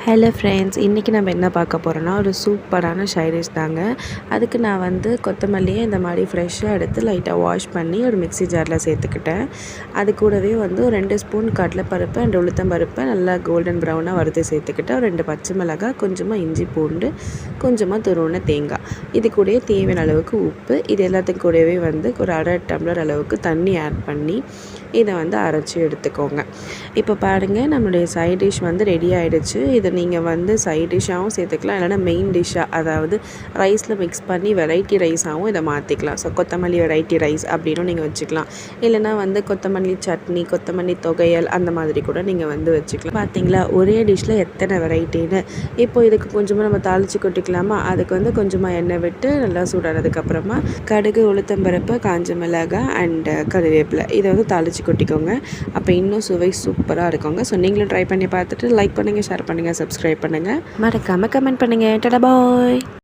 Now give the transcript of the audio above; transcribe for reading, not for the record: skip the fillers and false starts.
Hello friends, இன்றைக்கி நம்ம என்ன பார்க்க போகிறோன்னா ஒரு சூப்பரான சைடிஷ் தாங்க. அதுக்கு நான் வந்து கொத்தமல்லியை இந்த மாதிரி ஃப்ரெஷ்ஷாக எடுத்து லைட்டாக வாஷ் பண்ணி ஒரு மிக்ஸி ஜாரில் சேர்த்துக்கிட்டேன். அது கூடவே வந்து ஒரு 2 ஸ்பூன் கடலைப்பருப்பு அண்ட் உளுத்தம்பருப்பை நல்லா கோல்டன் ப்ரௌனாக வறுத்து சேர்த்துக்கிட்டேன். ஒரு 2 பச்சை மிளகாய், கொஞ்சமாக இஞ்சி பூண்டு, கொஞ்சமாக துருவின தேங்காய், இது கூடயே தேவையான அளவுக்கு உப்பு, இது எல்லாத்துக்கும் கூடவே வந்து ஒரு 1/2 டம்ளர் அளவுக்கு தண்ணி ஆட் பண்ணி இதை வந்து அரைச்சி எடுத்துக்கோங்க. இப்போ பாருங்கள், நம்மளுடைய சைட் டிஷ் வந்து ரெடி ஆகிடுச்சு. இதை நீங்கள் வந்து சைட் டிஷ்ஷாகவும் சேர்த்துக்கலாம், இல்லைனா மெயின் டிஷ்ஷாக, அதாவது ரைஸில் மிக்ஸ் பண்ணி வெரைட்டி ரைஸாகவும் இதை மாற்றிக்கலாம். ஸோ கொத்தமல்லி வெரைட்டி ரைஸ் அப்படின்னும் நீங்கள் வச்சுக்கலாம். இல்லைனா வந்து கொத்தமல்லி சட்னி, கொத்தமல்லி தொகையல் அந்த மாதிரி கூட நீங்கள் வந்து வச்சுக்கலாம். பார்த்தீங்களா, ஒரே டிஷ்ஷில் எத்தனை வெரைட்டின்னு. இப்போ இதுக்கு கொஞ்சமாக நம்ம தாளித்து கொட்டிக்கலாமா? அதுக்கு வந்து கொஞ்சமாக எண்ணெய் விட்டு நல்லா சூடானதுக்கப்புறமா கடுகு, உளுத்தம்பருப்பு, காஞ்ச மிளகாய் அண்டு கருவேப்பிலை இதை வந்து தாளித்து கொட்டிக்கோங்க. அப்போ இன்னும் சுவை சூப்பராக இருக்குங்க. ஸோ நீங்களும் ட்ரை பண்ணி பார்த்துட்டு லைக் பண்ணுங்கள், ஷேர் பண்ணுங்கள், சப்ஸ்கிரைப் பண்ணுங்கள், மறக்காமல் கமெண்ட் பண்ணுங்கள். டடா பாய்.